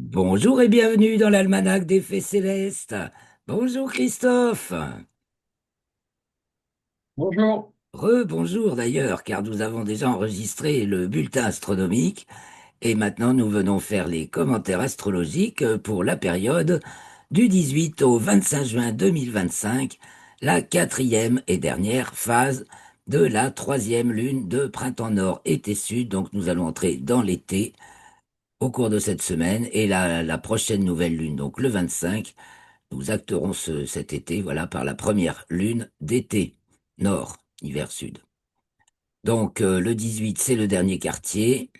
Bonjour et bienvenue dans l'almanach des faits célestes. Bonjour Christophe. Bonjour. Rebonjour d'ailleurs, car nous avons déjà enregistré le bulletin astronomique et maintenant nous venons faire les commentaires astrologiques pour la période du 18 au 25 juin 2025, la quatrième et dernière phase de la troisième lune de printemps nord été sud. Donc nous allons entrer dans l'été au cours de cette semaine et la prochaine nouvelle lune, donc le 25. Nous acterons cet été, voilà, par la première lune d'été, nord, hiver sud. Donc, le 18, c'est le dernier quartier.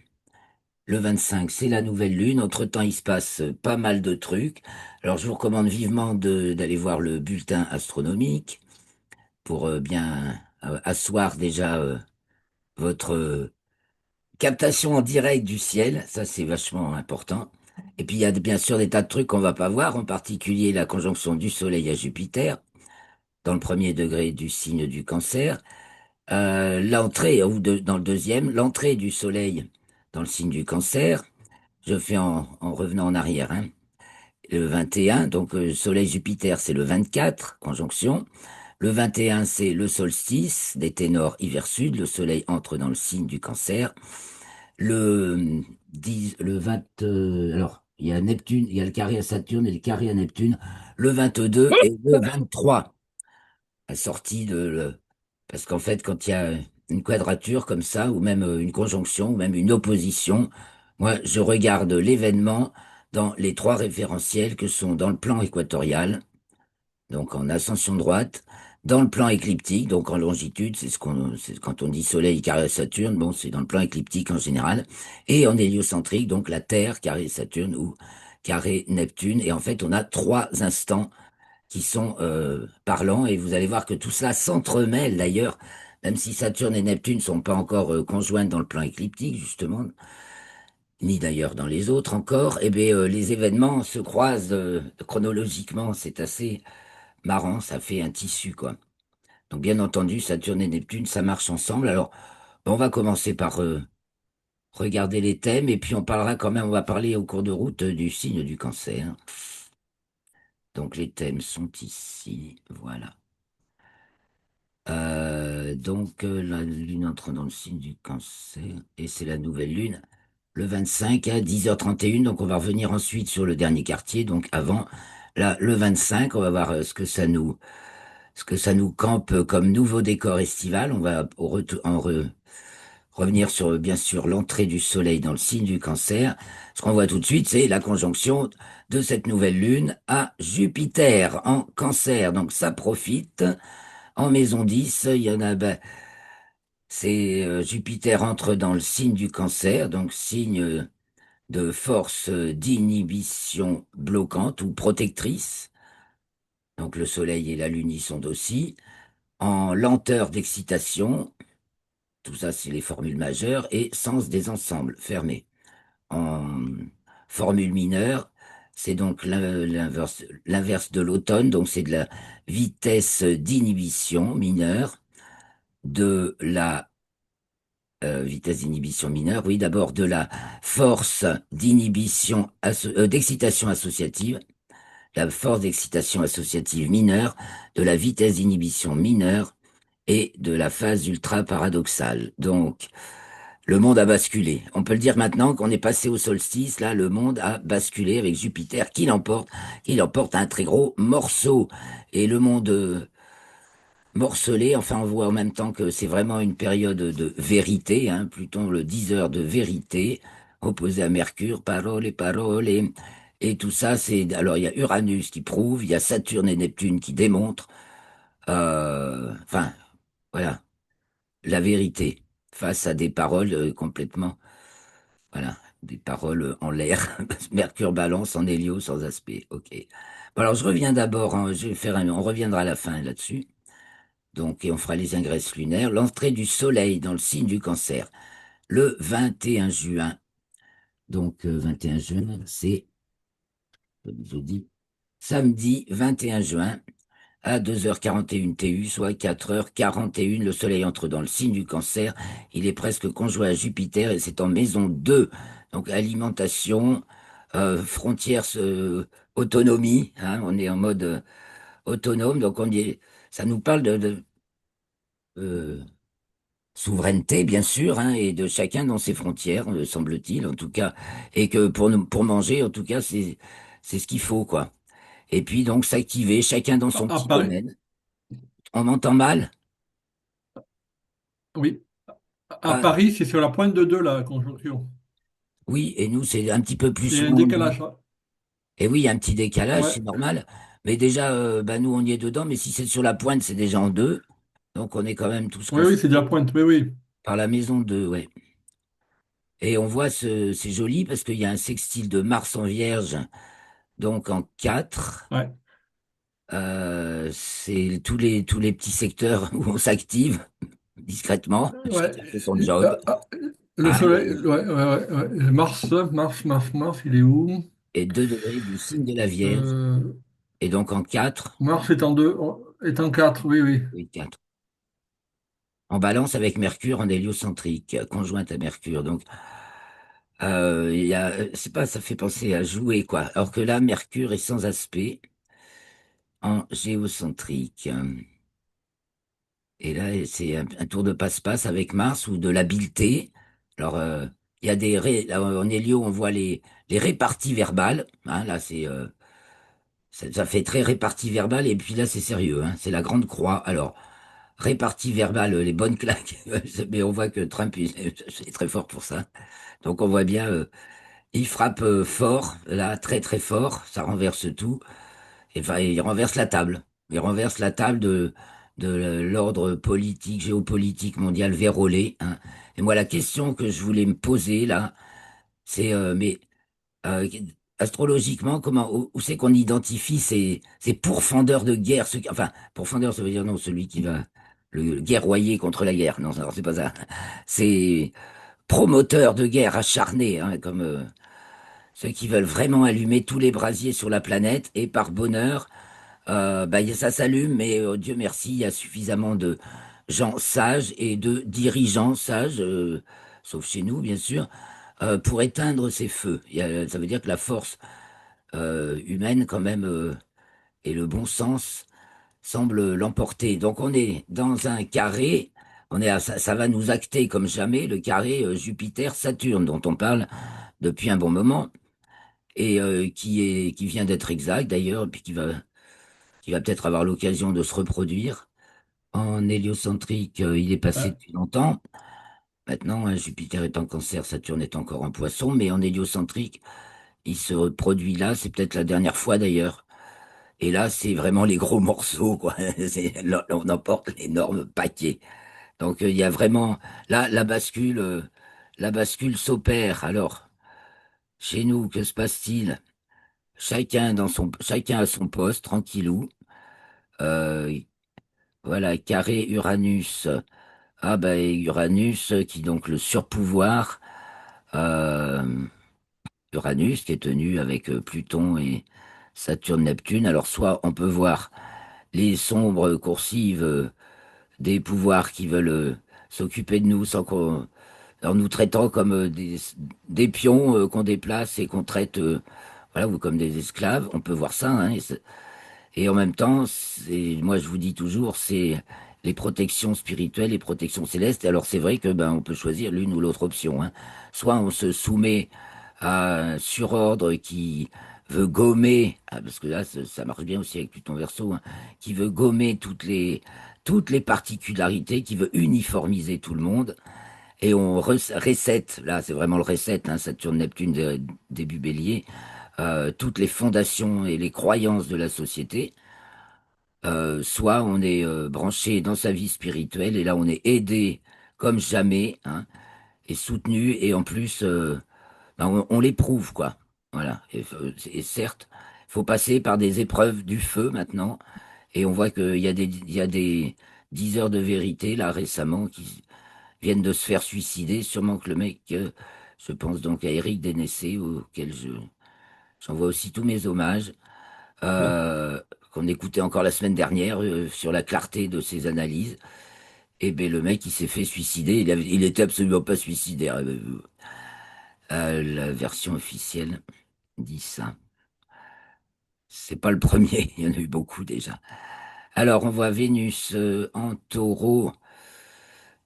Le 25, c'est la nouvelle lune. Entre-temps, il se passe pas mal de trucs. Alors, je vous recommande vivement d'aller voir le bulletin astronomique pour bien asseoir déjà votre captation en direct du ciel. Ça, c'est vachement important. Et puis, il y a bien sûr des tas de trucs qu'on va pas voir, en particulier la conjonction du Soleil à Jupiter dans le premier degré du signe du Cancer, l'entrée, dans le deuxième, l'entrée du Soleil dans le signe du Cancer, je fais en revenant en arrière, hein, le 21, donc Soleil-Jupiter, c'est le 24, conjonction. Le 21, c'est le solstice des ténors hiver-sud, le Soleil entre dans le signe du Cancer. Le 10, le 20, alors, il y a Neptune, il y a le carré à Saturne et le carré à Neptune, le 22 et le 23 assorti Parce qu'en fait, quand il y a une quadrature comme ça, ou même une conjonction, ou même une opposition, moi, je regarde l'événement dans les trois référentiels que sont dans le plan équatorial, donc en ascension droite, dans le plan écliptique, donc en longitude, c'est quand on dit Soleil carré Saturne, bon, c'est dans le plan écliptique en général, et en héliocentrique, donc la Terre carré Saturne ou carré Neptune, et en fait, on a trois instants qui sont parlants, et vous allez voir que tout cela s'entremêle d'ailleurs, même si Saturne et Neptune ne sont pas encore conjointes dans le plan écliptique, justement, ni d'ailleurs dans les autres encore, et bien les événements se croisent chronologiquement, c'est assez marrant, ça fait un tissu, quoi. Donc bien entendu, Saturne et Neptune, ça marche ensemble. Alors, on va commencer par regarder les thèmes, et puis on parlera quand même, on va parler au cours de route du signe du Cancer. Donc les thèmes sont ici, voilà. La lune entre dans le signe du Cancer et c'est la nouvelle lune le 25 à 10h31. Donc on va revenir ensuite sur le dernier quartier. Donc avant là, le 25, on va voir ce que ça nous campe comme nouveau décor estival. On va revenir sur bien sûr l'entrée du soleil dans le signe du Cancer. Ce qu'on voit tout de suite, c'est la conjonction de cette nouvelle lune à Jupiter en Cancer. Donc ça profite. En maison 10, il y en a, ben, c'est Jupiter entre dans le signe du Cancer, donc signe de force d'inhibition bloquante ou protectrice. Donc le Soleil et la Lune y sont aussi. En lenteur d'excitation, tout ça c'est les formules majeures, et sens des ensembles fermés. En formule mineure, c'est donc l'inverse de l'automne, donc c'est de la vitesse d'inhibition mineure, de la vitesse d'inhibition mineure, oui, d'abord de la force d'excitation associative, la force d'excitation associative mineure, de la vitesse d'inhibition mineure et de la phase ultra paradoxale. Donc, le monde a basculé. On peut le dire maintenant qu'on est passé au solstice, là, le monde a basculé avec Jupiter qui l'emporte un très gros morceau. Et le monde morcelé. Enfin, on voit en même temps que c'est vraiment une période de vérité, hein, Pluton, le diseur de vérité, opposé à Mercure, parole, et tout ça, c'est... Alors, il y a Uranus qui prouve, il y a Saturne et Neptune qui démontrent, enfin, voilà, la vérité face à des paroles complètement, voilà, des paroles en l'air. Mercure balance en hélio sans aspect, ok. Bon, alors, je reviens d'abord, hein, je vais faire on reviendra à la fin là-dessus. Donc, et on fera les ingresses lunaires. L'entrée du soleil dans le signe du Cancer, le 21 juin. Donc, 21 juin, c'est, je vous dis, samedi 21 juin à 2h41 TU, soit 4h41. Le soleil entre dans le signe du Cancer. Il est presque conjoint à Jupiter et c'est en maison 2. Donc, alimentation, frontières, autonomie, hein, on est en mode autonome, donc ça nous parle de, euh, souveraineté, bien sûr, hein, et de chacun dans ses frontières, semble-t-il, en tout cas, et que pour manger, en tout cas, c'est ce qu'il faut, quoi. Et puis donc s'activer, chacun dans son À petit Paris, domaine. On m'entend mal? oui. À Ah, Paris, c'est sur la pointe de deux, la conjonction. oui, et nous, c'est un petit peu plus Il y a un souvent. décalage, là. Et oui, il y a un petit décalage, Ouais, c'est normal. Mais déjà, bah, nous, on y est dedans, mais si c'est sur la pointe, c'est déjà en deux. Donc on est quand même tous oui, oui, c'est de la concernés pointe, oui, oui. par la maison 2, ouais. Et on voit c'est joli parce qu'il y a un sextile de Mars en Vierge, donc en 4. Ouais. C'est tous les petits secteurs où on s'active discrètement. Ouais. Chacun fait son job. Le Ah, soleil, ouais, ouais, ouais, ouais. Mars, il est où? et 2 degrés du signe de la Vierge. Euh, Et donc en 4, Mars est en deux, est en quatre, oui, oui. oui, 4. En balance avec Mercure en héliocentrique, conjointe à Mercure. Donc, c'est pas, ça fait penser à jouer, quoi. Alors que là, Mercure est sans aspect en géocentrique. Et là, c'est un tour de passe-passe avec Mars ou de l'habileté. Alors, il y a là, en hélio, on voit les réparties verbales. Hein, là, ça fait très répartie verbale. Et puis là, c'est sérieux. Hein, c'est la grande croix. Alors, répartie verbale, les bonnes claques. Mais on voit que Trump, est très fort pour ça. Donc, on voit bien, il frappe fort, là, très très fort. Ça renverse tout. Enfin, il renverse la table. Il renverse la table de l'ordre politique, géopolitique mondial vérolé, hein. Et moi, la question que je voulais me poser là, c'est mais euh, astrologiquement, où c'est qu'on identifie ces pourfendeurs de guerre, enfin, pourfendeur, ça veut dire non, celui qui va le guerroyer contre la guerre. Non, alors c'est pas ça. C'est promoteurs de guerre acharnés, hein, comme ceux qui veulent vraiment allumer tous les brasiers sur la planète et par bonheur. Bah, ça s'allume, mais Dieu merci, il y a suffisamment de gens sages et de dirigeants sages, sauf chez nous, bien sûr, pour éteindre ces feux. Ça veut dire que la force humaine, quand même, et le bon sens semblent l'emporter. Donc on est dans un carré, ça va nous acter comme jamais le carré Jupiter-Saturne, dont on parle depuis un bon moment, et qui vient d'être exact d'ailleurs, puis qui va peut-être avoir l'occasion de se reproduire. En héliocentrique, il est passé Ouais. depuis longtemps. Maintenant, Jupiter est en Cancer, Saturne est encore en Poisson, mais en héliocentrique, il se reproduit là. C'est peut-être la dernière fois d'ailleurs. Et là, c'est vraiment les gros morceaux, quoi. Là, on emporte l'énorme paquet. Donc, il y a vraiment là la bascule s'opère. Alors, chez nous, que se passe-t-il? Chacun à son poste, tranquillou. Euh, voilà, carré Uranus. Ah bah et Uranus qui donc le surpouvoir, euh, Uranus qui est tenu avec Pluton et Saturne-Neptune. Alors soit on peut voir les sombres coursives des pouvoirs qui veulent s'occuper de nous en nous traitant comme des pions qu'on déplace et qu'on traite voilà ou comme des esclaves. On peut voir ça, hein, et en même temps, moi je vous dis toujours, c'est les protections spirituelles, les protections célestes. Alors c'est vrai que ben on peut choisir l'une ou l'autre option, hein. Soit on se soumet à un surordre qui veut gommer, parce que là ça marche bien aussi avec Pluton Verseau, hein, qui veut gommer toutes les particularités, qui veut uniformiser tout le monde, et on reset, là c'est vraiment le reset, hein, Saturne-Neptune début Bélier, toutes les fondations et les croyances de la société. Soit on est branché dans sa vie spirituelle et là on est aidé comme jamais, hein, et soutenu et en plus ben, on l'éprouve quoi. Voilà. Et certes, il faut passer par des épreuves du feu maintenant et on voit qu'il y a des diseurs de vérité là récemment qui viennent de se faire suicider. Sûrement que le mec, je pense donc à Éric Dénessé auquel j'envoie aussi tous mes hommages, euh, qu'on écoutait encore la semaine dernière sur la clarté de ses analyses. Et ben le mec il s'est fait suicider. Il était absolument pas suicidaire. La version officielle. dit ça. C'est pas le premier, il y en a eu beaucoup déjà. Alors, on voit Vénus en taureau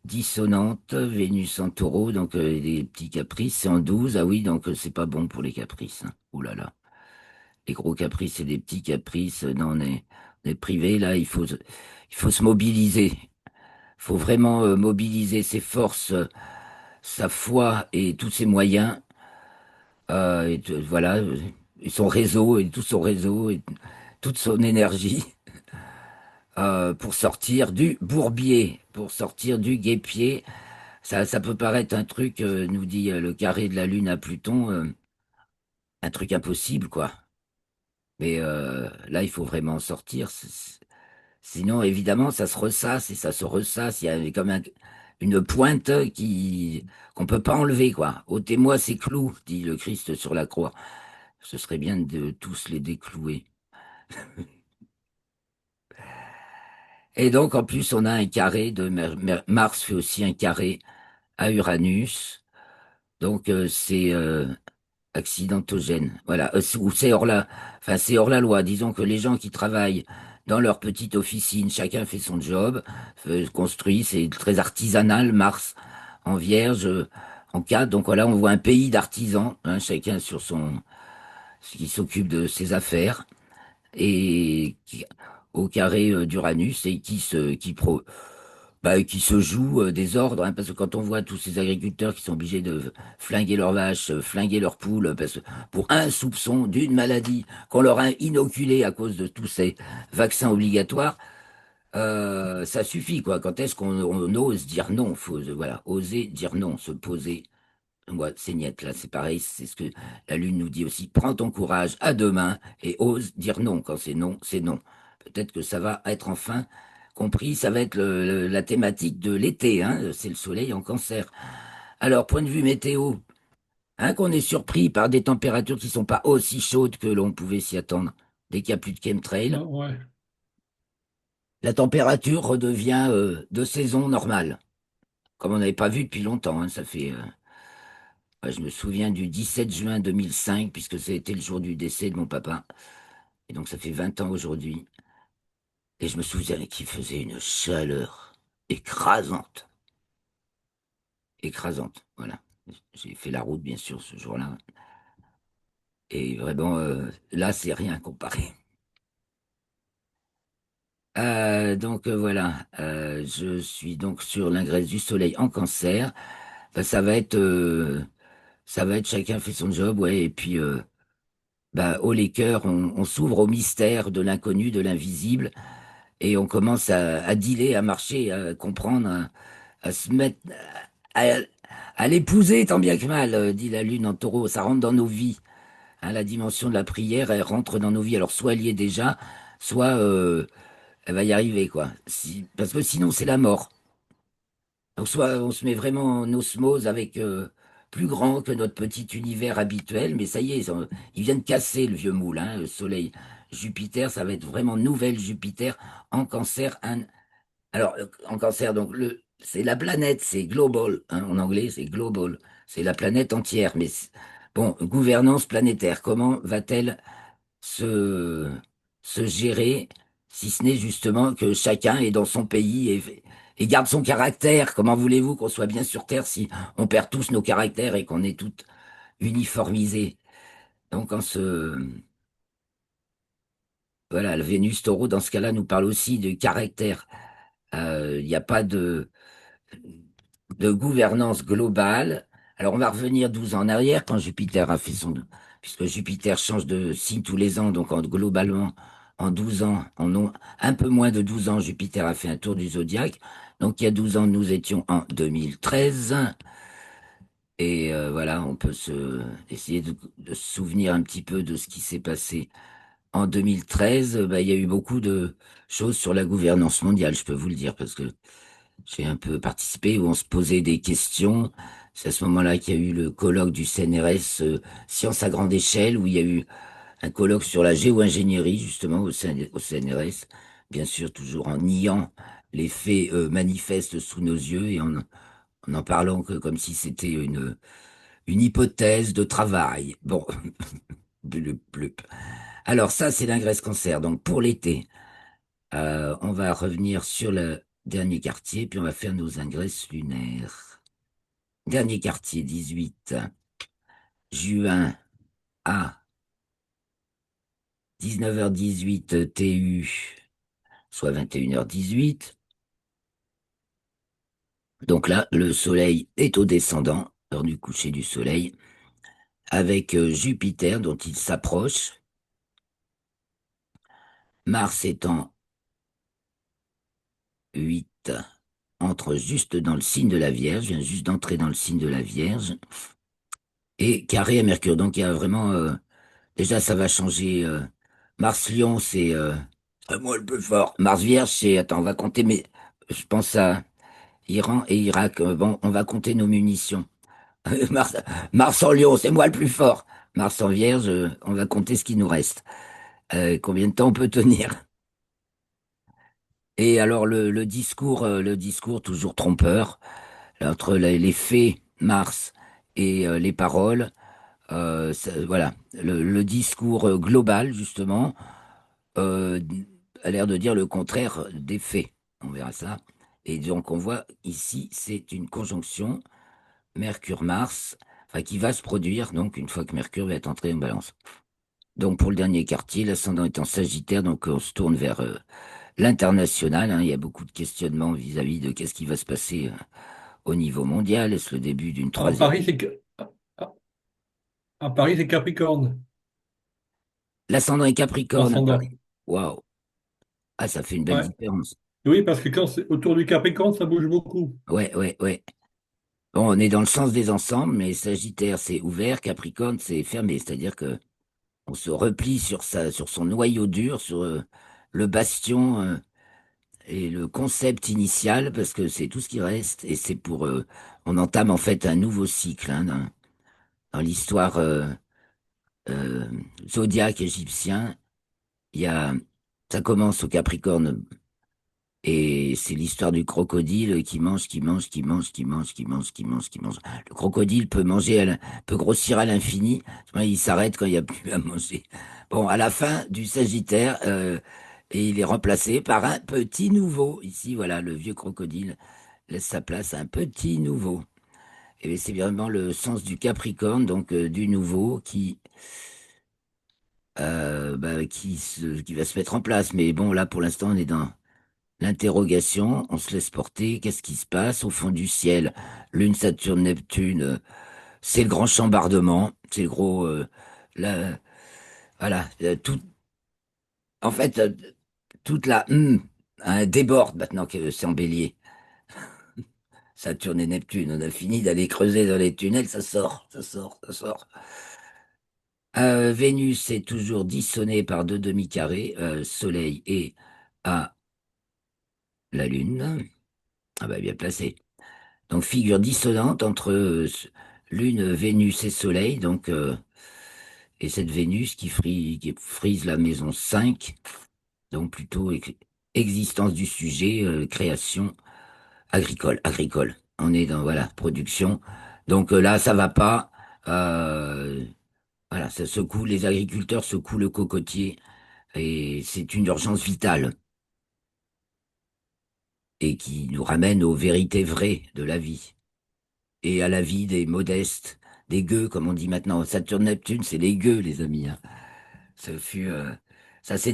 dissonante, Vénus en taureau, donc les petits caprices, c'est en 12. Ah oui, donc c'est pas bon pour les caprices, hein. Ouh là là. Les gros caprices et les petits caprices, non, on est privé, là, il faut se mobiliser. Il faut vraiment mobiliser ses forces, sa foi et tous ses moyens, voilà, et son réseau, et tout son réseau, et toute son énergie, pour sortir du bourbier, pour sortir du guêpier. Ça peut paraître un truc, nous dit le carré de la Lune à Pluton, un truc impossible, quoi. Mais là, il faut vraiment en sortir. Sinon, évidemment, ça se ressasse et ça se ressasse. Il y a comme une pointe qu'on peut pas enlever, quoi. Ôtez-moi ces clous, dit le Christ sur la croix. Ce serait bien de tous les déclouer. Et donc, en plus, on a un carré de Mars fait aussi un carré à Uranus. Donc, c'est accidentogène. Voilà, ou c'est hors la, enfin c'est hors la loi. Disons que les gens qui travaillent dans leur petite officine, chacun fait son job, construit, c'est très artisanal. Mars en Vierge, en 4. Donc voilà, on voit un pays d'artisans, hein, chacun sur son, qui s'occupe de ses affaires et au carré d'Uranus et qui se joue des ordres, hein, parce que quand on voit tous ces agriculteurs qui sont obligés de flinguer leurs vaches, flinguer leurs poules, parce que pour un soupçon d'une maladie qu'on leur a inoculée à cause de tous ces vaccins obligatoires, ça suffit, quoi. Quand est-ce qu'on ose dire non? Faut, voilà, oser dire non, se poser. Moi, c'est niet, là, c'est pareil, c'est ce que la Lune nous dit aussi. Prends ton courage à deux mains et ose dire non. Quand c'est non, c'est non. Peut-être que ça va être enfin compris, ça va être la thématique de l'été, hein, c'est le soleil en cancer. Alors, point de vue météo, hein, qu'on est surpris par des températures qui sont pas aussi chaudes que l'on pouvait s'y attendre. Dès qu'il n'y a plus de chemtrail, Ah, ouais. la température redevient de saison normale, comme on n'avait pas vu depuis longtemps, hein, ça fait... ouais, je me souviens du 17 juin 2005, puisque c'était le jour du décès de mon papa. Et donc ça fait 20 ans aujourd'hui. Et je me souviens qu'il faisait une chaleur écrasante. Écrasante, voilà. J'ai fait la route, bien sûr, ce jour-là. Et vraiment, là, c'est rien comparé. Donc voilà, je suis donc sur l'ingresse du soleil en cancer. Ben, ça va être chacun fait son job, ouais. Et puis, bah, haut les cœurs, on s'ouvre au mystère de l'inconnu, de l'invisible, et on commence à dealer, à marcher, à comprendre, à se mettre, à, à l'épouser tant bien que mal, dit la lune en taureau. Ça rentre dans nos vies, hein, la dimension de la prière, elle rentre dans nos vies. Alors soit elle y est déjà, soit elle va y arriver, quoi. Parce que sinon c'est la mort. Donc soit on se met vraiment en osmose avec plus grand que notre petit univers habituel, mais ça y est, ils viennent casser le vieux moule, hein, le Soleil. Jupiter, ça va être vraiment nouvelle Jupiter en Cancer. Alors en Cancer, donc c'est la planète, c'est global, hein, en anglais c'est global, c'est la planète entière. Mais bon, gouvernance planétaire, comment va-t-elle se, se gérer, si ce n'est justement que chacun est dans son pays et garde son caractère. Comment voulez-vous qu'on soit bien sur Terre si on perd tous nos caractères et qu'on est tous uniformisés? Donc, voilà, le Vénus Taureau, dans ce cas-là, nous parle aussi de caractère. Il n'y a pas de gouvernance globale. Alors, on va revenir 12 ans en arrière quand Jupiter a fait puisque Jupiter change de signe tous les ans, donc globalement, en 12 ans, un peu moins de 12 ans, Jupiter a fait un tour du zodiaque. Donc, il y a 12 ans, nous étions en 2013. Et voilà, on peut essayer de se souvenir un petit peu de ce qui s'est passé en 2013. Bah, il y a eu beaucoup de choses sur la gouvernance mondiale, je peux vous le dire, parce que j'ai un peu participé où on se posait des questions. C'est à ce moment-là qu'il y a eu le colloque du CNRS, Sciences à grande échelle, où il y a eu un colloque sur la géo-ingénierie, justement, au CNRS. Bien sûr, toujours en niant les faits manifestes sous nos yeux et en parlant comme si c'était une hypothèse de travail. Bon, Blup, blup. Alors ça, c'est l'ingresse cancer. Donc pour l'été, on va revenir sur le dernier quartier, puis on va faire nos ingresses lunaires. Dernier quartier, 18 juin à 19h18 TU, soit 21h18. Donc là, le soleil est au descendant, heure du coucher du soleil, avec Jupiter dont il s'approche, Mars étant 8, entre juste dans le signe de la Vierge, vient juste d'entrer dans le signe de la Vierge, et carré à Mercure. Donc il y a vraiment, déjà ça va changer. Mars Lion, c'est moi le plus fort. Mars Vierge, attends, on va compter, mais je pense à Iran et Irak. Bon, on va compter nos munitions. Mars, Mars en Lion, c'est moi le plus fort. Mars en Vierge, on va compter ce qui nous reste. Combien de temps on peut tenir? Et alors le discours toujours trompeur entre les faits, Mars et les paroles. Voilà, le discours global justement euh, a l'air de dire le contraire des faits. On verra ça. Et donc on voit ici, c'est une conjonction Mercure-Mars, enfin, qui va se produire donc une fois que Mercure va être entré en Balance. Donc pour le dernier quartier, l'ascendant est en Sagittaire, donc on se tourne vers l'international, hein. Il y a beaucoup de questionnements vis-à-vis de qu'est-ce qui va se passer au niveau mondial. Est-ce le début d'une À troisième? Paris, à Paris, c'est Capricorne, L'ascendant est Capricorne à l'ascendant. Paris. Waouh! Ah, ça fait une belle Ouais. différence. Oui, parce que quand c'est autour du Capricorne, ça bouge beaucoup. Ouais, ouais, ouais. Bon, on est dans le sens des ensembles, mais Sagittaire, c'est ouvert, Capricorne, c'est fermé. C'est-à-dire que on se replie sur son noyau dur, sur le bastion et le concept initial, parce que c'est tout ce qui reste. Et c'est on entame en fait un nouveau cycle hein, dans l'histoire euh, zodiaque égyptien. Il y a, ça commence au Capricorne. Et c'est l'histoire du crocodile qui mange, qui mange, qui mange, qui mange, qui mange, qui mange, qui mange. Le crocodile peut manger, peut grossir à l'infini. Il s'arrête quand il n'y a plus à manger. Bon, à la fin du Sagittaire, et il est remplacé par un petit nouveau. Ici, voilà, le vieux crocodile laisse sa place à un petit nouveau. Et c'est vraiment le sens du Capricorne, donc du nouveau qui va se mettre en place. Mais bon, là, pour l'instant, on est dans l'interrogation, on se laisse porter, qu'est-ce qui se passe au fond du ciel? Lune, Saturne, Neptune, c'est le grand chambardement, c'est le gros, la- voilà, en fait, toute la déborde maintenant que c'est en Bélier. Saturne et Neptune, on a fini d'aller creuser dans les tunnels, ça sort, ça sort, ça sort. Vénus est toujours dissonée par deux demi-carrés, Soleil et à la Lune. Ah bah bien placé. Donc figure dissonante entre Lune, Vénus et Soleil, donc et cette Vénus qui frise la maison 5, donc plutôt existence du sujet, création agricole. On est dans voilà production. Donc là ça va pas. euh, voilà, ça secoue les agriculteurs secouent le cocotier et c'est une urgence vitale et qui nous ramène aux vérités vraies de la vie. Et à la vie des modestes, des gueux, comme on dit maintenant. Saturne-Neptune, c'est les gueux, les amis, hein. Ce fut, ça, c'est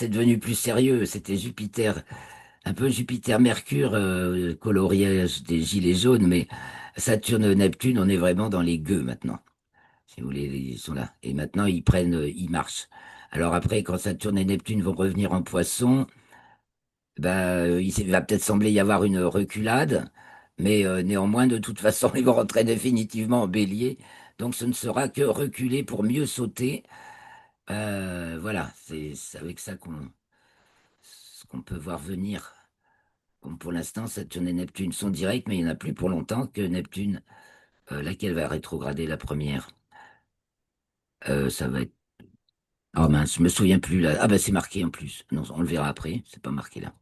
devenu plus sérieux. C'était Jupiter, un peu Jupiter-Mercure, coloriage des gilets jaunes, mais Saturne-Neptune, on est vraiment dans les gueux maintenant. Si vous voulez, ils sont là. Et maintenant, ils marchent. Alors après, quand Saturne et Neptune vont revenir en poisson, il va peut-être sembler y avoir une reculade, mais néanmoins, de toute façon, ils vont rentrer définitivement en bélier. Donc, ce ne sera que reculer pour mieux sauter. Voilà, c'est avec ça ce qu'on peut voir venir. Bon, pour l'instant, Saturne et Neptune sont directs, mais il n'y en a plus pour longtemps que Neptune, laquelle va rétrograder la première. Ça va être. Oh mince, je me souviens plus là. Ah bah c'est marqué en plus. Non, on le verra après. C'est pas marqué là.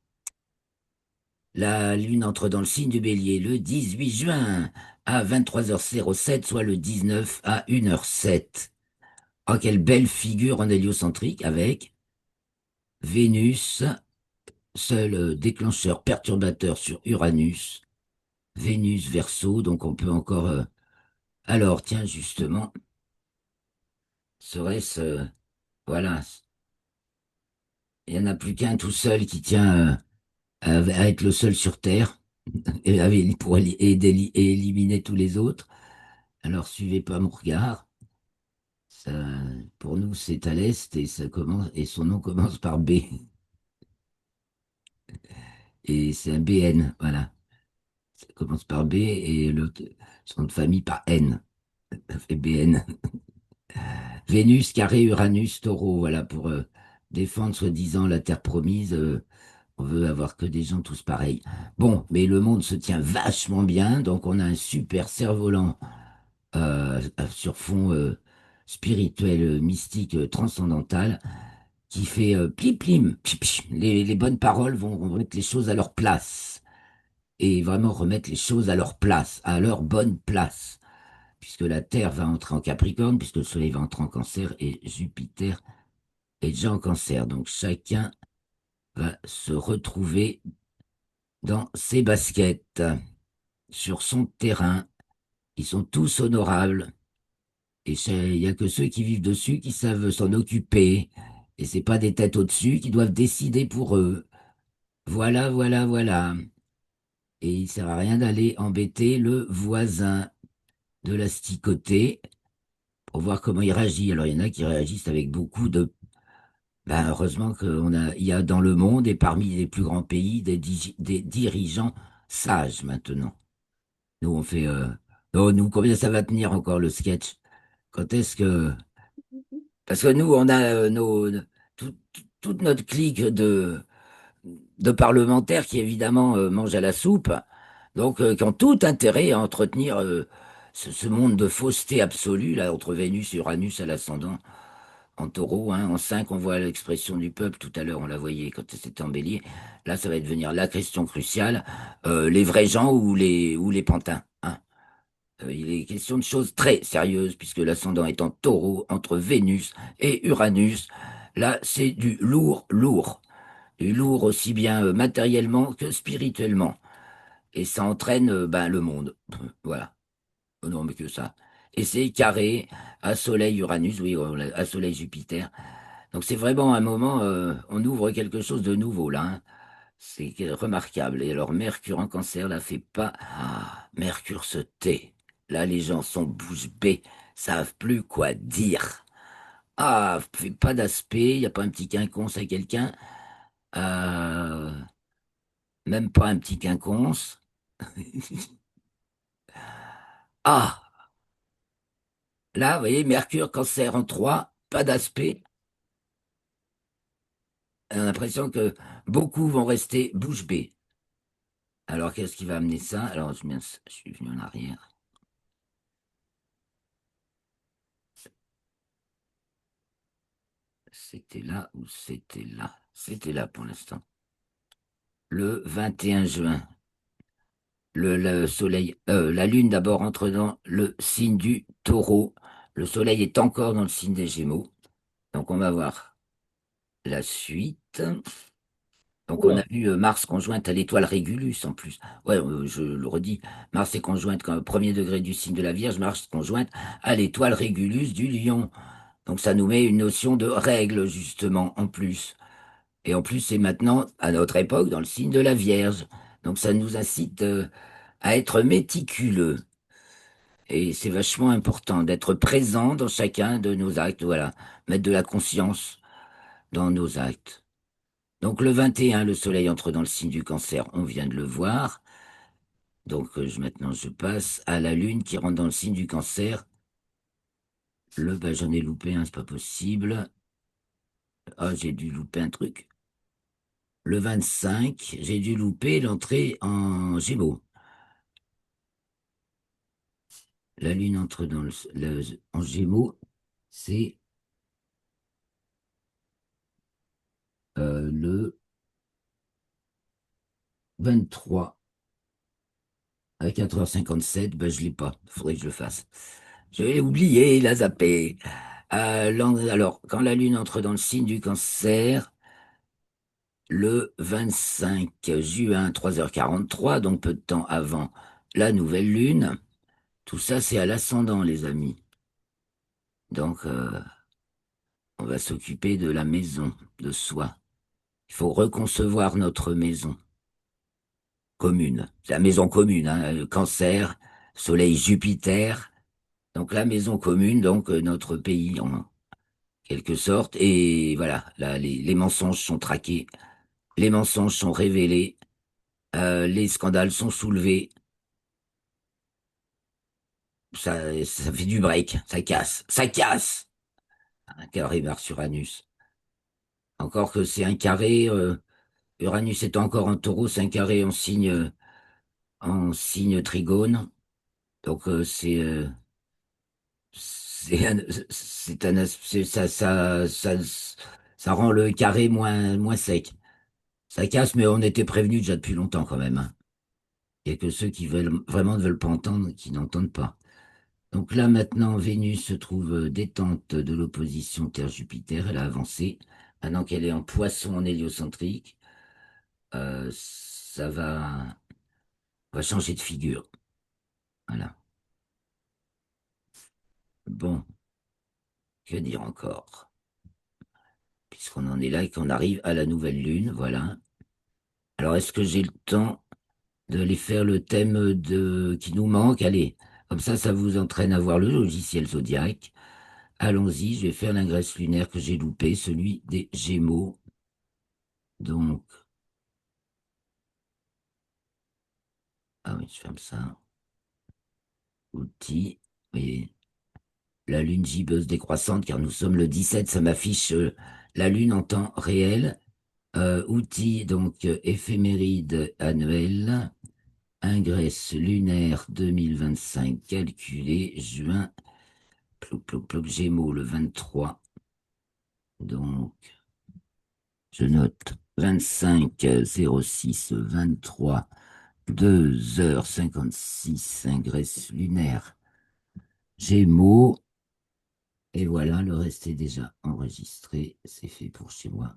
La Lune entre dans le signe du Bélier le 18 juin à 23h07, soit le 19 à 1h07. Oh, quelle belle figure en héliocentrique avec Vénus, seul déclencheur perturbateur sur Uranus, Vénus Verseau, donc on peut encore... Alors, tiens, justement, serait-ce... voilà, il n'y en a plus qu'un tout seul qui tient à être le seul sur Terre pour et éliminer tous les autres. Alors, suivez pas mon regard. Ça, pour nous, c'est à l'est et et son nom commence par B. Et c'est un BN, voilà. Ça commence par B et son nom de famille par N. Ça fait BN. Vénus, carré, Uranus, taureau, voilà, pour défendre soi-disant la terre promise. On veut avoir que des gens tous pareils. Bon, mais le monde se tient vachement bien, donc on a un super cerf-volant sur fond spirituel, mystique, transcendantal, qui fait plim plim, pim, pim. Les bonnes paroles vont remettre les choses à leur place. Et vraiment remettre les choses à leur place, à leur bonne place. Puisque la Terre va entrer en Capricorne, puisque le Soleil va entrer en Cancer, et Jupiter est déjà en Cancer. Donc chacun va se retrouver dans ses baskets, sur son terrain. Ils sont tous honorables. Et il n'y a que ceux qui vivent dessus qui savent s'en occuper. Et c'est pas des têtes au-dessus qui doivent décider pour eux. Voilà, voilà, voilà. Et il sert à rien d'aller embêter le voisin, de l'asticoter pour voir comment il réagit. Alors il y en a qui réagissent avec beaucoup de... Ben, heureusement il y a dans le monde et parmi les plus grands pays des dirigeants sages maintenant. Nous on fait... Oh, nous, combien ça va tenir encore le sketch? Quand est-ce que... Parce que nous, on a toute notre clique de parlementaires qui évidemment mangent à la soupe, donc qui ont tout intérêt à entretenir ce monde de fausseté absolue là entre Vénus et Uranus à l'ascendant en taureau, hein. En 5 on voit l'expression du peuple, tout à l'heure on la voyait quand c'était en bélier. Là ça va devenir la question cruciale, les vrais gens ou les pantins, hein. Il est question de choses très sérieuses puisque l'ascendant est en taureau entre Vénus et Uranus. Là c'est du lourd lourd. Du lourd aussi bien matériellement que spirituellement. Et ça entraîne ben, le monde. Voilà. Oh non, mais que ça. Et c'est carré à Soleil Uranus, oui, à Soleil Jupiter. Donc c'est vraiment un moment, on ouvre quelque chose de nouveau là, hein. C'est remarquable. Et alors Mercure en Cancer la fait pas. Ah, Mercure se tait. Là, les gens sont bouche bée, savent plus quoi dire. Ah, fait pas d'aspect, y a pas un petit quinconce à quelqu'un. Euh, Même pas un petit quinconce. Ah, là, vous voyez, Mercure, Cancer en 3, pas d'aspect. On a l'impression que beaucoup vont rester bouche bée. Alors, qu'est-ce qui va amener ça? Alors, je suis venu en arrière. C'était là ou c'était là? C'était là pour l'instant. Le 21 juin, le soleil, la lune d'abord entre dans le signe du taureau. Le soleil est encore dans le signe des Gémeaux. Donc, on va voir la suite. Donc on a Oula. vu Mars conjointe à l'étoile Régulus en plus. Ouais, je le redis, Mars est conjointe quand premier degré du signe de la Vierge, Mars conjointe à l'étoile Régulus du Lion. Donc ça nous met une notion de règle justement en plus. Et en plus c'est maintenant à notre époque dans le signe de la Vierge. Donc ça nous incite à être méticuleux. Et c'est vachement important d'être présent dans chacun de nos actes. Voilà, mettre de la conscience dans nos actes. Donc le 21, le soleil entre dans le signe du cancer, on vient de le voir. Donc maintenant je passe à la lune qui rentre dans le signe du cancer. Bah, j'en ai loupé un, c'est pas possible. Ah, j'ai dû louper un truc. Le 25, j'ai dû louper l'entrée en Gémeaux. La lune entre dans en Gémeaux, c'est le 23 à 4h57. Ben, je l'ai pas. Faudrait que je le fasse. Je l'ai oublié, il a zappé. Alors, quand la Lune entre dans le signe du Cancer, le 25 juin, 3h43, donc peu de temps avant la nouvelle Lune, tout ça c'est à l'ascendant, les amis. Donc, on va s'occuper de la maison, de soi. Il faut reconcevoir notre maison commune. C'est la maison commune, hein, Cancer, Soleil, Jupiter. Donc la maison commune, donc notre pays en quelque sorte. Et voilà, là, les mensonges sont traqués, les mensonges sont révélés, les scandales sont soulevés. Ça fait du break, ça casse, ça casse. Un carré Mars-Uranus. Encore que c'est un carré, Uranus est encore en Taureau, c'est un carré en signe trigone. Donc c'est un, ça rend le carré moins sec. Ça casse, mais on était prévenus déjà depuis longtemps quand même, hein. Il n'y a que ceux qui veulent vraiment ne veulent pas entendre, qui n'entendent pas. Donc là maintenant, Vénus se trouve détente de l'opposition Terre-Jupiter. Elle a avancé. Maintenant qu'elle est en Poisson en héliocentrique, ça va changer de figure. Voilà. Bon, que dire encore? Puisqu'on en est là et qu'on arrive à la nouvelle lune, voilà. Alors, est-ce que j'ai le temps d'aller faire le thème qui nous manque? Allez, comme ça vous entraîne à voir le logiciel Zodiac. Allons-y, je vais faire l'ingresse lunaire que j'ai loupé, celui des Gémeaux. Donc, ah oui, je ferme ça. Outils, vous voyez, la lune gibbeuse décroissante, car nous sommes le 17, ça m'affiche la lune en temps réel. Outils, donc, éphéméride annuelle. Ingresse lunaire 2025 calculé, juin, plouc, plouc, plouc, Gémeaux le 23. Donc, je note 25 06 23 2h56 ingresse lunaire Gémeaux. Et voilà, le reste est déjà enregistré. C'est fait pour chez moi.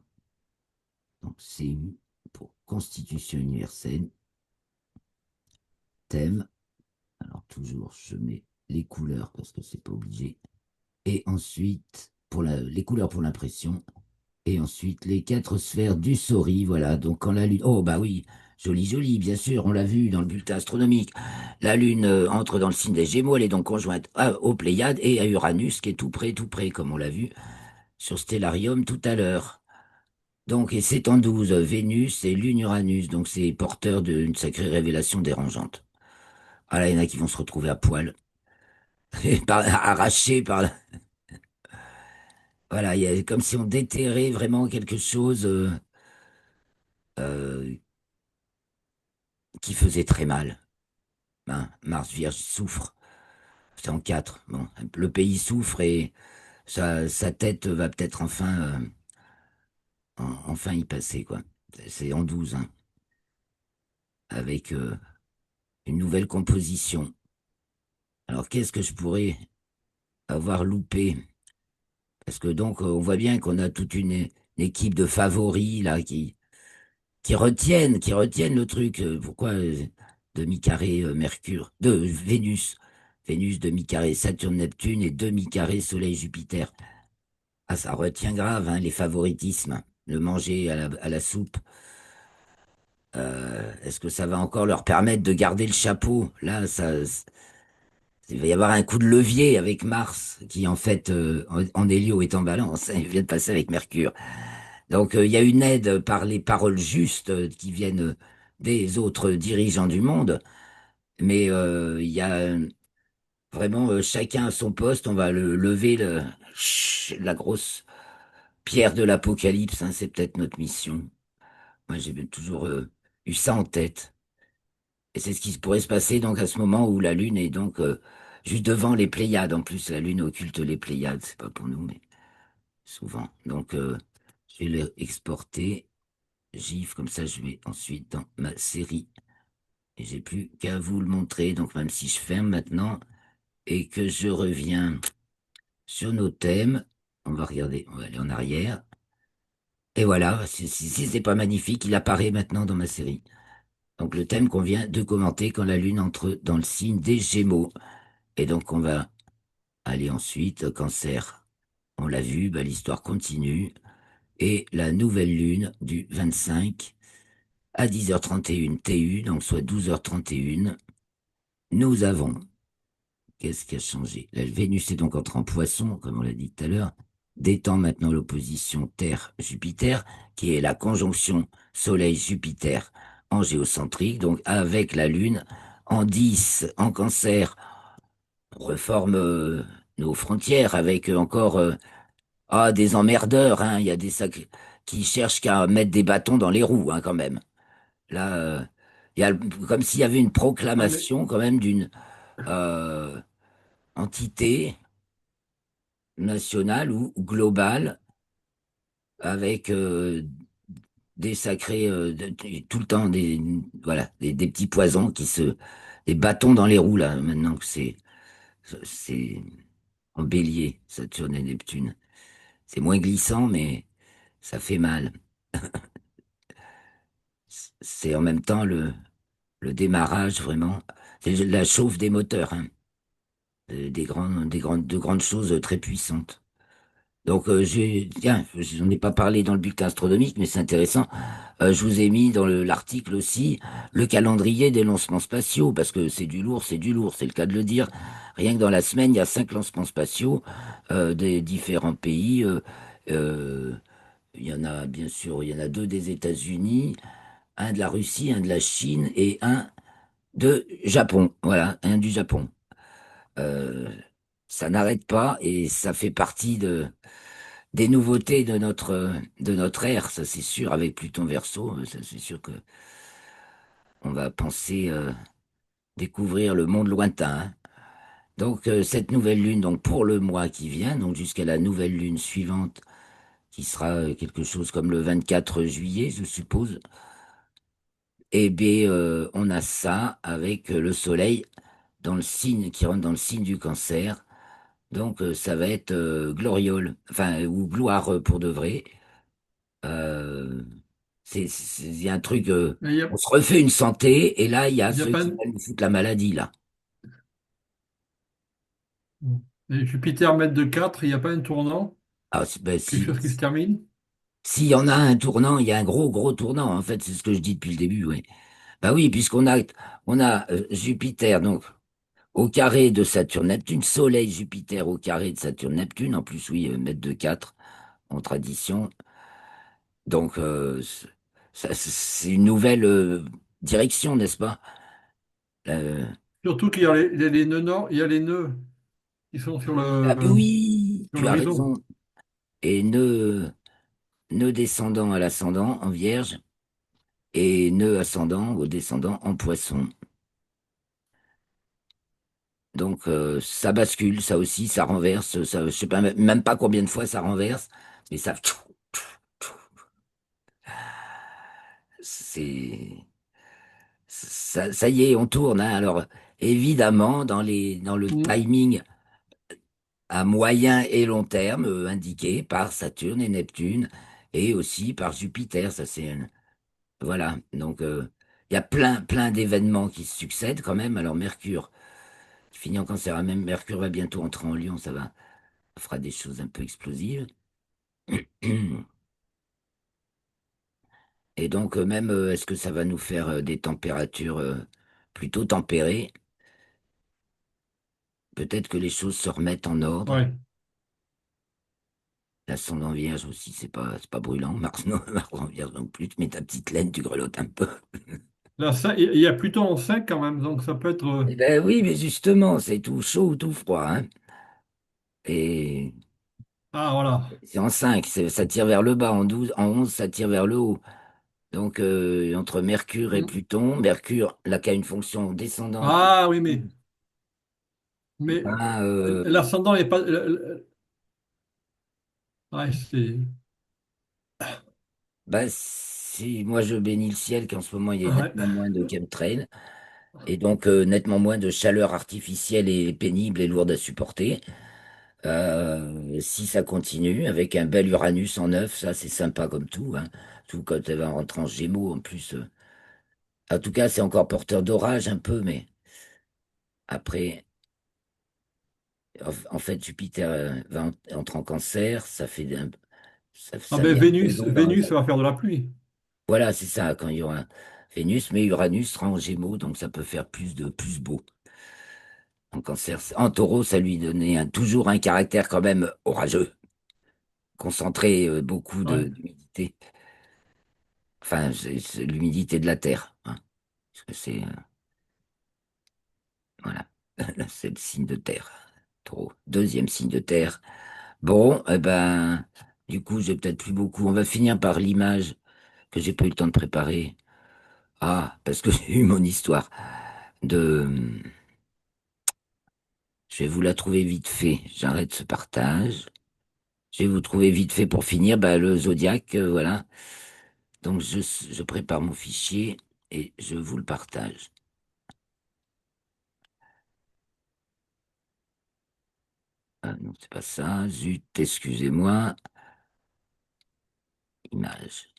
Donc, CU pour Constitution universelle. Thème. Alors, toujours, je mets les couleurs parce que c'est pas obligé. Et ensuite, les couleurs pour l'impression. Et ensuite, les quatre sphères du Sori. Voilà, donc quand la Lune... Oh, bah oui, joli, joli, bien sûr, on l'a vu dans le bulletin astronomique. La Lune entre dans le signe des Gémeaux, elle est donc conjointe aux Pléiades et à Uranus, qui est tout près, comme on l'a vu sur Stellarium tout à l'heure. Donc, et c'est en 12, Vénus et Lune Uranus, donc c'est porteur d'une sacrée révélation dérangeante. Ah là, il y en a qui vont se retrouver à poil, arrachés par... Voilà, il y a comme si on déterrait vraiment quelque chose euh, qui faisait très mal. Hein, Mars Vierge souffre, c'est en 4. Bon, le pays souffre et sa tête va peut-être enfin y passer, quoi. C'est en 12, hein, avec une nouvelle composition. Alors, qu'est-ce que je pourrais avoir loupé? Parce que donc, on voit bien qu'on a toute une équipe de favoris, là, qui retiennent le truc. Pourquoi demi-carré Mercure, Vénus, Vénus demi-carré Saturne-Neptune et demi-carré Soleil-Jupiter. Ah, ça retient grave, hein, les favoritismes, le manger à la soupe. Est-ce que ça va encore leur permettre de garder le chapeau? Là, il va y avoir un coup de levier avec Mars, qui en fait, en Hélio est en balance, il vient de passer avec Mercure. Donc il y a une aide par les paroles justes qui viennent des autres dirigeants du monde, mais il y a vraiment chacun à son poste. On va lever la grosse pierre de l'apocalypse, hein, c'est peut-être notre mission. Moi j'ai toujours eu ça en tête. Et c'est ce qui pourrait se passer donc à ce moment où la Lune est donc juste devant les Pléiades. En plus, la Lune occulte les Pléiades, c'est pas pour nous, mais souvent. Donc je vais l'exporter. GIF, comme ça je vais ensuite dans ma série. Et j'ai plus qu'à vous le montrer. Donc même si je ferme maintenant et que je reviens sur nos thèmes. On va regarder, on va aller en arrière. Et voilà, si c'est pas magnifique, il apparaît maintenant dans ma série. Donc le thème qu'on vient de commenter quand la Lune entre dans le signe des Gémeaux. Et donc on va aller ensuite, Cancer. On l'a vu, bah, l'histoire continue. Et la nouvelle Lune du 25 à 10h31 TU, donc soit 12h31, nous avons, qu'est-ce qui a changé? La Vénus est donc entrée en Poisson, comme on l'a dit tout à l'heure, détend maintenant l'opposition Terre-Jupiter, qui est la conjonction Soleil-Jupiter en géocentrique, donc avec la Lune en 10, en Cancer, on reforme nos frontières avec encore des emmerdeurs, hein, il y a des sacs qui cherchent qu'à mettre des bâtons dans les roues, hein, quand même. Là, il y a comme s'il y avait une Ouais, mais, proclamation quand même d'une euh, entité nationale ou globale avec des sacrés tout le temps des voilà des petits poisons des bâtons dans les roues là maintenant que c'est en bélier Saturne et Neptune. C'est moins glissant mais ça fait mal. C'est en même temps le démarrage vraiment. C'est la chauffe des moteurs, hein. De grandes choses très puissantes. Donc, tiens, j'en ai pas parlé dans le bulletin astronomique, mais c'est intéressant. Je vous ai mis dans l'article aussi le calendrier des lancements spatiaux, parce que c'est du lourd, c'est le cas de le dire. Rien que dans la semaine, il y a 5 lancements spatiaux des différents pays. Euh, il y en a, bien sûr, il y en a 2 des États-Unis, un de la Russie, un de la Chine et un de Japon. Voilà, un du Japon. Euh, Ça n'arrête pas et ça fait partie des nouveautés de notre ère, ça c'est sûr, avec Pluton Verseau, ça c'est sûr que on va penser découvrir le monde lointain, hein. Donc cette nouvelle lune, donc pour le mois qui vient, donc jusqu'à la nouvelle lune suivante, qui sera quelque chose comme le 24 juillet, je suppose, eh bien on a ça avec le soleil dans le signe qui rentre dans le signe du Cancer. Donc ça va être gloriole, enfin ou gloire pour de vrai. Euh, il y a un truc, mais on se refait une santé, et là, il y a il y a ceux pas qui veulent nous foutre la maladie, là. et Jupiter mètre de 4, il n'y a pas un tournant, Ah, ben, quelque chose qui se termine? s'il y en a un tournant, il y a un gros tournant, en fait, c'est ce que je dis depuis le début, oui. Bah oui, on a Jupiter, donc, au carré de Saturne-Neptune, Soleil, Jupiter au carré de Saturne-Neptune, en plus, oui, mètre de 4 en tradition. Donc, c'est une nouvelle direction, n'est-ce pas? Euh, Surtout qu'il y a les nœuds nord, il y a les nœuds qui sont ah, mais oui, sur tu le as rideau. raison. Et nœud descendant à l'ascendant en Vierge et nœud ascendant au descendant en Poisson. Donc ça bascule, ça aussi, ça renverse, ça, je sais pas même pas combien de fois ça renverse, mais c'est ça y est, on tourne, hein. Alors évidemment dans le Mm. timing à moyen et long terme indiqué par Saturne et Neptune et aussi par Jupiter, ça c'est voilà. Donc il y a plein d'événements qui se succèdent quand même. Alors Mercure qui finit en Cancer, hein, même Mercure va bientôt entrer en Lion, ça fera des choses un peu explosives. Et donc, même, est-ce que ça va nous faire des températures plutôt tempérées? Peut-être que les choses se remettent en ordre. Ouais. L'ascendant Vierge aussi, c'est pas brûlant. Mars, non, Mars en Vierge non plus. Tu mets ta petite laine, tu grelottes un peu. Là, ça, il y a Pluton en 5 quand même, donc ça peut être. Eh ben oui, mais justement, c'est tout chaud ou tout froid, hein. Et Ah, voilà. c'est en 5, ça tire vers le bas. En 12, en 11, ça tire vers le haut. Donc, entre Mercure et Mm. Pluton, Mercure, là, qui a une fonction descendante, Ah oui, eh mais ben, l'ascendant n'est pas. Ouais, c'est. bah, si moi je bénis le ciel qu'en ce moment il y ait Ouais. nettement moins de chemtrails et donc nettement moins de chaleur artificielle et pénible et lourde à supporter. Si ça continue avec un bel Uranus en neuf, ça c'est sympa comme tout, hein. Tout quand elle va rentrer en Gémeaux en plus. En tout cas, c'est encore porteur d'orage un peu, mais après, en fait, Jupiter entre en Cancer, Ah ça ben met un peu Vénus, d'ombre dans Vénus va faire de la pluie. Voilà, c'est ça, quand il y aura Vénus, mais Uranus sera en Gémeaux, donc ça peut faire plus beau. En Cancer, en Taureau, ça lui donnait toujours un caractère quand même orageux, concentré beaucoup Ouais, d'humidité. Enfin, c'est l'humidité de la Terre, hein, parce que voilà, là, c'est le signe de Terre. Taureau, deuxième signe de Terre. Bon, eh ben, du coup, j'ai peut-être plus beaucoup. On va finir par l'image que j'ai pas eu le temps de préparer. Ah, parce que j'ai eu mon histoire de. Je vais vous la trouver vite fait. J'arrête ce partage. Je vais vous trouver vite fait pour finir le zodiaque, voilà. Donc je prépare mon fichier et je vous le partage. Ah non, c'est pas ça. Zut, excusez-moi. Image.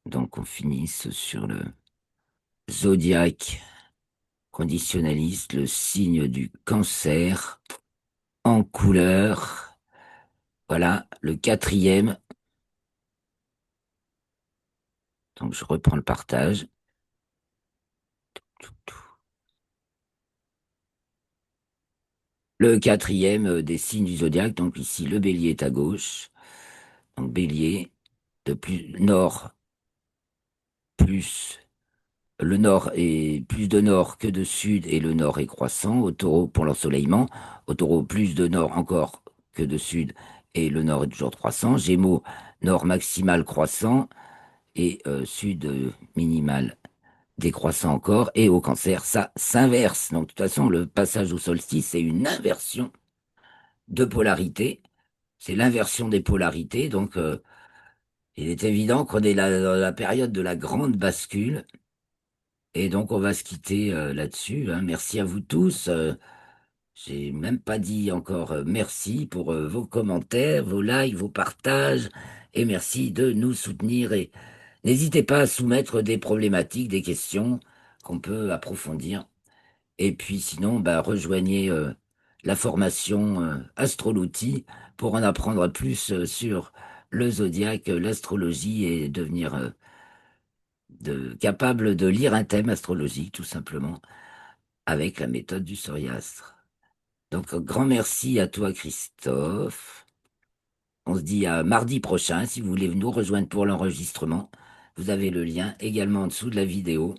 Donc on finisse sur le zodiaque conditionnaliste, le signe du cancer en couleur. Voilà, le quatrième. Donc je reprends le partage. Le quatrième des signes du zodiaque, donc ici le bélier est à gauche. Donc bélier, de plus nord, plus le nord est plus de nord que de sud et le nord est croissant. Au taureau pour l'ensoleillement. Au taureau, plus de nord encore que de sud et le nord est toujours croissant. Gémeaux, nord maximal croissant et sud minimal décroissant encore. Et au cancer, ça s'inverse. Donc de toute façon, le passage au solstice, c'est une inversion de polarité. C'est l'inversion des polarités. Donc il est évident qu'on est là dans la période de la grande bascule. Et donc, on va se quitter là-dessus, hein. Merci à vous tous. J'ai même pas dit encore merci pour vos commentaires, vos likes, vos partages. Et merci de nous soutenir. Et n'hésitez pas à soumettre des problématiques, des questions qu'on peut approfondir. Et puis sinon, rejoignez la formation Astrologie pour en apprendre plus sur le zodiaque, l'astrologie et devenir capable de lire un thème astrologique, tout simplement, avec la méthode du Soriastre. Donc, grand merci à toi, Christophe. On se dit à mardi prochain. Si vous voulez nous rejoindre pour l'enregistrement, vous avez le lien également en dessous de la vidéo.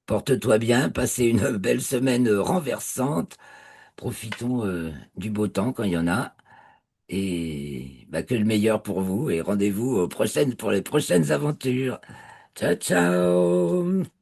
Porte-toi bien, passez une belle semaine renversante. Profitons du beau temps quand il y en a. Et que le meilleur pour vous. Et rendez-vous pour les prochaines aventures. Ciao, ciao!